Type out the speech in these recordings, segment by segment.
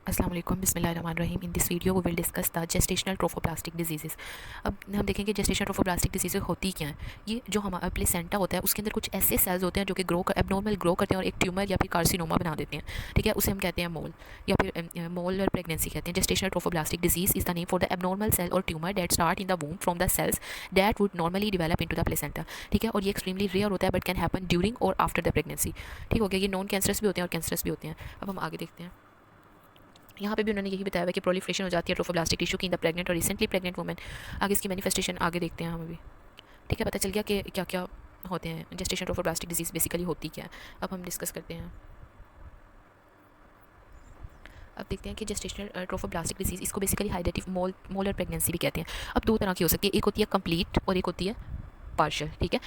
अस्सलाम वालेकुम बिस्मिल्लाहिर्रहमानिर्रहीम। In this video we will discuss the gestational trophoblastic diseases. अब हम देखेंगे जेस्टेशनल ट्रोफोप्लास्टिक डिजीज़ेस होती क्या हैं। ये जो हमारा प्लेसेंटा होता है उसके अंदर कुछ ऐसे सेल्स होते हैं जो कि एबनॉर्मल ग्रो करते हैं और एक ट्यूमर या फिर कार्सिनोमा बना देते हैं। ठीक है, उसे हम कहते हैं मोल या फिर मोल और प्रेगनेंसी कहते हैं। Gestational trophoblastic disease is the name for the abnormal cell और tumour that start in the womb from the cells that would normally develop into the placenta. ठीक है, और ये एक्सट्रीमली रेयर होता है बट कैन हैपन ड्यूरिंग और after the pregnancy. ठीक हो गया, ये नॉन कैंसरस भी होते हैं और कैंसरस भी होते हैं। अब हम आगे देखते हैं। यहाँ पे भी उन्होंने यही बताया है कि प्रोलिफरेशन हो जाती है ट्रोफोब्लास्टिक टिश्यू की इन द प्रेग्नेंट और रिसेंटली प्रेग्नेंट वुमेन। आगे इसकी मैनिफेस्टेशन आगे देखते हैं हम अभी। ठीक है, पता चल गया कि क्या क्या होते हैं। जेस्टेशन ट्रोफोब्लास्टिक डिजीज़ बेसिकली होती क्या है, अब हम डिस्कस करते हैं। अब देखते हैं कि जेस्टेशनल ट्रोफोब्लास्टिक डिजीज़ इसको बेसिकली हाइडेटिव मोलर प्रेगनेंसी भी कहते हैं। अब दो तरह की हो सकती है, एक होती है कंप्लीट और एक होती है पार्शियल। ठीक है,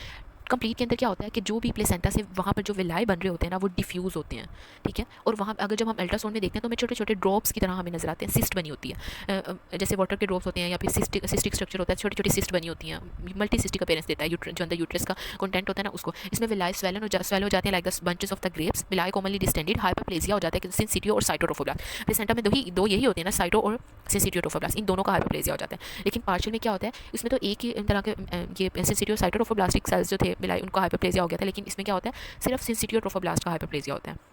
कंप्लीट के अंदर क्या होता है कि जो भी प्लेसेंटा से वहाँ पर जो विलाई बन रहे होते हैं ना वो डिफ्यूज़ होते हैं। ठीक है, और वहाँ अगर जब हम अल्ट्रासाउंड में देखते हैं तो हमें छोटे छोटे ड्रॉप्स की तरह हमें नजर आते हैं, सिस्ट बनी होती है। जैसे वाटर के ड्रॉप्स होते हैं या फिर सिस्टिक स्ट्रक्चर होता है, छोटी छोटी सिस्ट बनी होती हैं। मल्टी सिस्टिक अपीयरेंस देता है जो अंदर यूट्रस का कंटेंट होता है ना उसको। इसमें विलाई स्वेल हो जाते हैं like the bunches of the grapes. Villi commonly distended, hyperplasia हो जाता है सिंसिटियो और साइटोट्रोफोब्लास्ट। प्लेसेंटा में दो यही होते हैं ना, साइटो और सिंसिटियोट्रोफोब्लास्ट, इन दोनों का हाइपरप्लेजिया हो जाता है। लेकिन पार्शियल में क्या होता है, इसमें तो एक ही तरह के ये सिंसिटियो साइटोट्रोफोब्लास्टिक सेल्स जो थे विलाई उनका हाइपरप्लेजिया हो गया था। लेकिन इसमें क्या होता है, सिर्फ सिंसिटियोट्रोफोब्लास्ट का हाइपरप्लेजिया होता है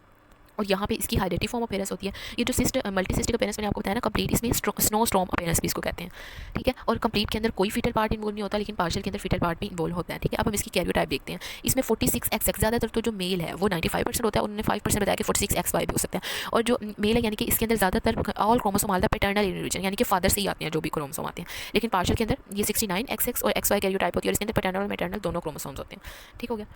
और यहाँ पे इसकी हाइडेटिव फॉर्म अपीयरेंस होती है। ये जो मल्टी सिस्टिक अपीयरेंस मैंने आपको बताया ना कंप्लीट, इसमें स्नो स्टॉर्म अपीयरेंस भी इसको कहते हैं। ठीक है, और कंप्लीट के अंदर कोई फीटल पार्ट इन्वॉल्व नहीं होता, लेकिन पार्शियल के अंदर फीटल पार्ट भी इन्वॉल्व होता है। ठीक है, अब हम इसकी कैरियोटाइप देखते हैं। इसमें 46XX ज़्यादातर तो जो मेल है वो 95% होता है, उन्होंने 5% बताया कि 46XY भी हो सकता है। और जो मेल है यानी कि इसके अंदर ज़्यादातर all chromosome all the paternal region यानी कि फादर से ही आते हैं जो भी क्रोमोसोम आते हैं। लेकिन पार्शियल के अंदर ये 69XX और XY कैरियोटाइप होती है और इसके अंदर पैटर्नल और मैटर्नल दोनों क्रोमोसोम्स होते हैं। ठीक हो गया,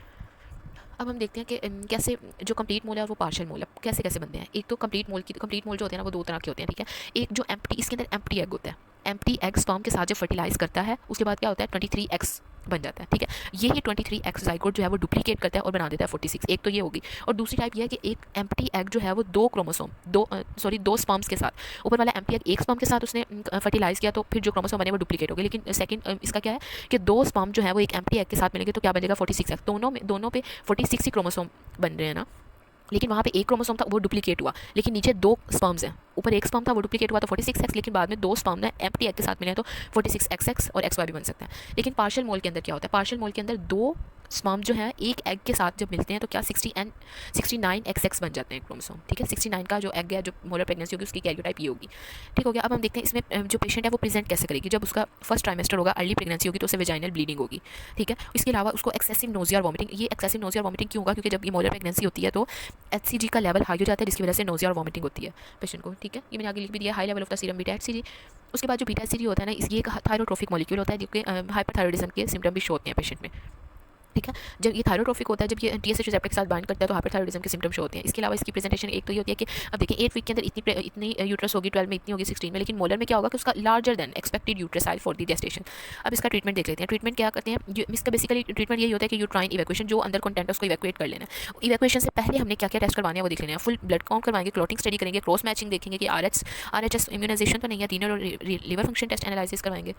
अब हम देखते हैं कि कैसे जो कंप्लीट मोल है और वो पार्शियल मोल है कैसे कैसे बनते हैं। एक तो कंप्लीट मोल जो होते हैं ना वो दो तरह के होते हैं। ठीक है, एक जो एम्प्टी, इसके अंदर एम्प्टी एग होता है। एम्प्टी एग स्पर्म के साथ जब फर्टिलाइज करता है उसके बाद क्या होता है 23X बन जाता है। ठीक है, ये 23X जाइगोट जो है वो डुप्लीकेट करता है और बना देता है 46। एक तो ये होगी, और दूसरी टाइप ये है कि एक एम्प्टी एग जो है वो दो स्पर्म्स के साथ, ऊपर वाला एम्प्टी एग एक स्पर्म के साथ उसने फर्टिलाइज किया तो फिर जो क्रोमोसोम बने वो डुप्लीकेट हो गए। लेकिन सेकंड इसका क्या है कि दो स्पर्म जो है वो एक एम्प्टी एग के साथ मिलेंगे तो क्या बनेगा 46X। दोनों पे 46 ही क्रोमोसोम बन रहे हैं ना, लेकिन वहाँ पे एक क्रोमोसोम था वो डुप्लीकेट हुआ, लेकिन नीचे दो स्पर्म्स हैं। ऊपर एक स्पर्म था वो डुप्लीकेट हुआ तो 46X, लेकिन बाद में दो स्पर्म ने एम्प्टी एग के साथ मिले हैं तो 46XX और XY भी बन सकता है। लेकिन पार्शियल मोल के अंदर क्या होता है, पार्शियल मोल के अंदर दो स्पर्म जो है एक एग के साथ जब मिलते हैं तो क्या 69XX बन जाते हैं क्रोमोसोम। ठीक है, 69 का जो एग है जो मोलर प्रेगनेंसी होगी उसकी कैरियोटाइप ये होगी। ठीक हो गया, अब हम देखते हैं इसमें जो पेशेंट है वो प्रेजेंट कैसे करेगी। जब उसका फर्स्ट ट्राइमेस्टर होगा, अर्ली प्रेगनेंसी होगी तो उसे वेजाइनल ब्लीडिंग होगी। ठीक है, इसके अलावा उसको एक्सेसिव नोजिया और वॉमिटिंग, ये एक्सेसिव नोजिया और वॉमिटिंग क्यों होगा, क्योंकि जब ये मोलर प्रेगनेंसी होती है तो HCG का लेवल हाई हो जाता है जिसकी वजह से नोजिया और वॉमिटिंग होती है पेशेंट को। ठीक है, ये मैंने आगे लिख भी दिया, high level of the serum beta HCG। उसके बाद जो बीटा HCG होता है ना, ये एक थायरोट्रोफिक मॉलिक्यूल होता है जो कि हाइपरथायरॉइडिज्म के सिम्टम भी शो होते हैं पेशेंट में। ठीक है, जब ये थायरोट्रोफिक होता है, जब ये TSH रिसेप्टर के साथ बाइंड करता है तो हाइपरथायरॉइडिज्म के सिम्टम शो होते हैं। इसके अलावा इसकी प्रेजेंटेशन एक तो ये होती है कि अब देखिए 8 वीक के अंदर इतनी यूट्रस होगी, 12 में इतनी होगी, 16 में, लेकिन मोलर में क्या होगा कि उसका larger than expected uterus size for the gestation. अब इसका ट्रीटमेंट देख लेते हैं। ट्रीटमेंट क्या करते हैं, इसका बेसिकली ट्रीटमेंट यही होता है कि यूट्राइन इवैक्यूएशन, जो अंदर कंटेंट है उसको इवैक्यूएट कर लेना। इवैक्यूएशन से पहले हमने क्या क्या टेस्ट करवाने हैं वो देख लेना है। फुल ब्लड काउंट करवाएंगे, क्लॉटिंग स्टडी करेंगे, क्रॉस मैचिंग देखेंगे कि RH इम्यूनाइजेशन तो नहीं है, रीनल और लिवर फंक्शन टेस्ट एनालिसिस करवाएंगे,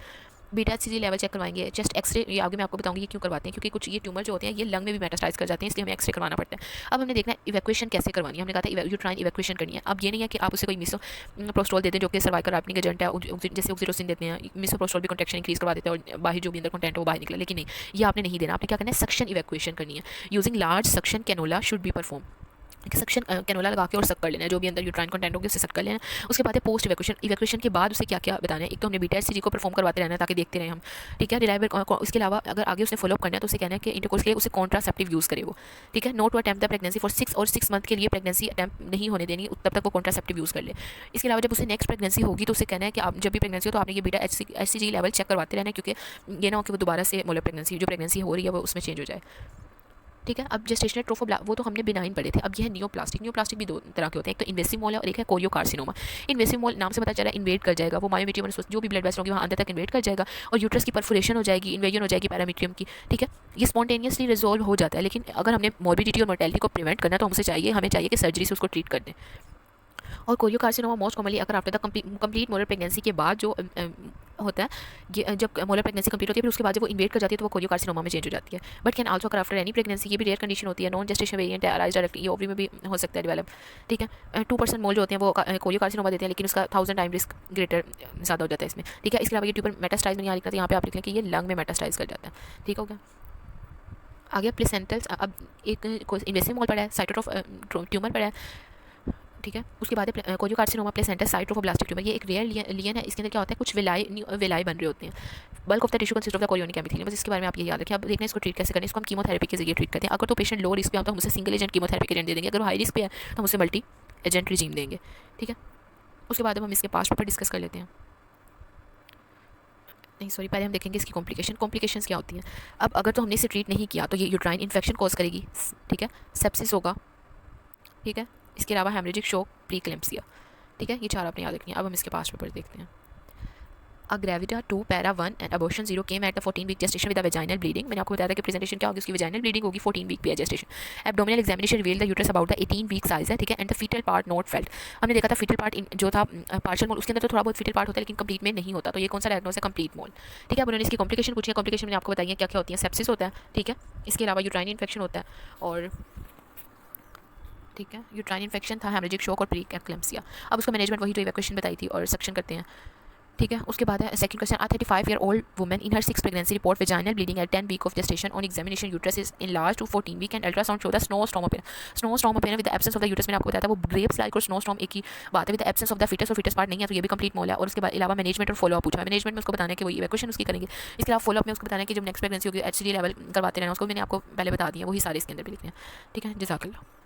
बीटा HCG लेवल चेक करवाएंगे, चेस्ट एक्सरे, ये आगे मैं आपको बताऊंगी ये क्यों करवाते हैं, क्योंकि कुछ ये ट्यूमर जो होते हैं ये लंग में भी मेटास्टाइज कर जाते हैं, इसलिए हमें एक्सरे करवाना पड़ता है। अब हमने देखना है इवैक्यूएशन कैसे करवानी है। हमने कहा था यूट्राइन इवैक्यूएशन करनी है। अब ये नहीं है कि आप उसे कोई मिसोप्रोस्टोल देते हैं जो कि सर्वाइकल रैपनिंग एजेंट है, जैसे ऑक्सीटोसिन देते हैं, मिसोप्रोस्टोल भी कॉन्ट्रैक्शन इंक्रीज करवा देते हैं और बाहर जो भी अंदर कंटेंट है वो बाहर निकला। लेकिन नहीं, ये आपने नहीं देना। आपने क्या करना है, सक्शन इवैक्यूएशन करनी है। Using large suction cannula should be perform. Suction cannula लगा के और सक कर लेना है, जो भी अंदर यूट्राइन कंटेंट होगी उसे सक कर लेना। उसके बाद है पोस्ट इवैक्यूएशन के बाद उसे क्या क्या बताना है। एक तो हमने बीटा HCG को परफॉर्म करवाते रहना है ताकि देखते रहे हम। ठीक है, रिलायबल। इसके अलावा अगर आगे उसने फॉलोअप करना है तो उसे कहना है कि इंटरकोर्स के लिए उसे कॉन्ट्रासेप्टिव यूज़ करे वो। ठीक है, not to attempt the pregnancy for 6 month के लिए प्रेगनेंसी अटेम्प्ट नहीं होने देनी, तब तक वो कॉन्ट्रासेप्टिव यूज़ कर ले। इसके अलावा जब उसे नेक्स्ट प्रेगनेंसी होगी तो उसे कहना है कि आप जब भी प्रेगनेंसी हो तो आपने ये बीटा HCG लेवल चेक करवाते रहना है, क्योंकि ये ना हो कि वो दोबारा से मोलर प्रेगनेंसी जो प्रेगनेंसी हो रही है वो उसमें चेंज हो जाए। ठीक है, अब जेस्टेशनल वो तो हमने बिनाइन पढ़े थे। अब ये है नियोप्लास्टिक भी दो तरह के होते हैं, एक तो इन्वेसिव मोल है और एक है कोरियोकार्सिनोमा। इन्वेसिव मोल नाम से पता चला इन्वेड कर जाएगा, वो मायोमीट्रियम जो भी ब्लड वेसल होगी वहाँ अंदर तक इन्वेड कर जाएगा और यूट्रस की परफोरेशन हो जाएगी, इन्वेजन हो जाएगी पैरामीट्रियम की। ठीक है, ये स्पॉन्टेनियसली रिजॉल्व हो जाता है, लेकिन अगर हमने मॉर्बिडिटी और मोर्टेलिटी को प्रिवेंट करना तो हमें चाहिए कि सर्जरी से उसको ट्रीट कर दें। और कोरियोकार्सिनोमा मोस्ट कॉमनली अगर after the complete molar pregnancy के बाद जो होता है, ये जब मोलर प्रेगनेंसी कंप्लीट होती है फिर उसके बाद जब वो इन्वेट कर जाती है तो वो कोरियोकार्सिनोमा में चेंज हो जाती है। बट कैन आल्सो अगर आफ्टर एनी प्रेगनेंसी, ये भी रेयर कंडीशन होती है, नॉन जेस्टेशन वेरिएंट है, अराइज डायरेक्टली, ये ओवरी में भी हो सकता है डेवलप। ठीक है, 2% मोल जो होते हैं वो कोरियोकार्सिनोमा देते हैं, लेकिन उसका 1000 टाइम रिस्क ग्रेटर ज़्यादा हो जाता है इसमें। ठीक है, इसके अलावा ये ट्यूबर मेटास्टाइज में यहाँ लिखना था, यहाँ पे आप लिख लें कि ये लंग में मेटास्टाइज कर जाता है। ठीक हो गया। आगे प्लेसेंटल्स, अब एक इन्वेसिव मोल पड़ा है, साइटोट्रोफ ट्यूमर पड़ा है। ठीक है, उसके बाद कोरियोकार्सिनोमा प्लेसेंटा साइटोट्रोफोब्लास्टिक ट्यूमर, ये एक रेयर लियन है। इसके अंदर क्या होता है, कुछ विलाई बन रहे होते हैं। Bulk of the tissue consist of the chorionic epithelium, बस इसके बारे में आप ये याद रखें। अब देखना इसको ट्रीट कैसे करें। इसको हम कीमोथेरेपी के जरिए ट्रीट करते हैं। अगर तो पेशेंट लो रिस्क पे है तो हम उसे सिंगल एजेंट कीमोथेरेपी के एजेंट दे देंगे। अगर वो हाई रिस्क पे है तो हम उसे मल्टी एजेंट रिजीम देंगे। ठीक है, उसके बाद हम इसके पास्ट पेपर डिस्कस कर लेते हैं। नहीं सॉरी, पहले हम देखेंगे इसकी कॉम्प्लिकेशंस क्या होती हैं। अब अगर तो हमने इसे ट्रीट नहीं किया तो ये यूट्राइन इन्फेक्शन कॉज करेगी। ठीक है, सेप्सिस होगा। ठीक है, इसके अलावा हेमरेजिक शॉक, प्रीक्लेम्पसिया। ठीक है, ये चार आपने याद रखनी है। अब हम इसके पास पेपर देखते हैं। A gravida 2 para 1 and abortion 0 came at the 14-week gestation with a vaginal bleeding। मैंने आपको बताया था कि प्रेजेंटेशन क्या होगी, उसकी vaginal bleeding होगी, 14 वीक पे है gestation। Abdominal examination revealed the uterus about the 18-week size है। ठीक है, and the fetal part not felt। हमने देखा था fetal part जो था पार्शियल मोल, उसके अंदर तो थोड़ा बहुत fetal part होता है लेकिन कंप्लीट में नहीं होता। तो ये कौन सा डायग्नोस है, कंप्लीट मोल। ठीक है, अब उन्होंने इसकी कॉम्प्लिकेशन पूछी है। कॉम्प्लिकेशन मैंने आपको बताई है क्या क्या होती है। सेप्सिस होता है। ठीक है, इसके अलावा यूट्राइन इन्फेक्शन होता है, और ठीक है, यूट्राइन इन्फेक्शन था, हेमरेजिक शॉक और प्रीक्लेम्पसिया। अब उसका मैनेजमेंट वही जो इवैक्यूएशन बताई थी और सक्शन करते हैं। ठीक है, उसके बाद है second question. 35-year-old woman in her 6th pregnancy report vaginal bleeding at 10 week of gestation on examination uterus is enlarge to 14 week and ultrasound show the snowstorm appearance. Snowstorm appearance with the absence of the uterus, मैंने आपको बताया था वो grapes like और snowstorm एक ही बात है। With the absence of the fetus, और फीटस पार्ट नहीं है तो ये भी कंप्लीट मोल है। और उसके बाद अलावा मैनेजमेंट और फॉलोअप पूछा है। मैनेजमेंट में उसको बताना है कि वो इवैक्यूएशन उसकी करेंगे। इसके अलावा फॉलोअप में उसको बताना है कि जब नेक्स्ट प्रेगनेंसी होगी HCG लेवल करवाते रहना, उसको मैंने आपको पहले बता दिया, वही सारे इसके अंदर भी लिखने हैं। ठीक है, जज़ाकल्लाह।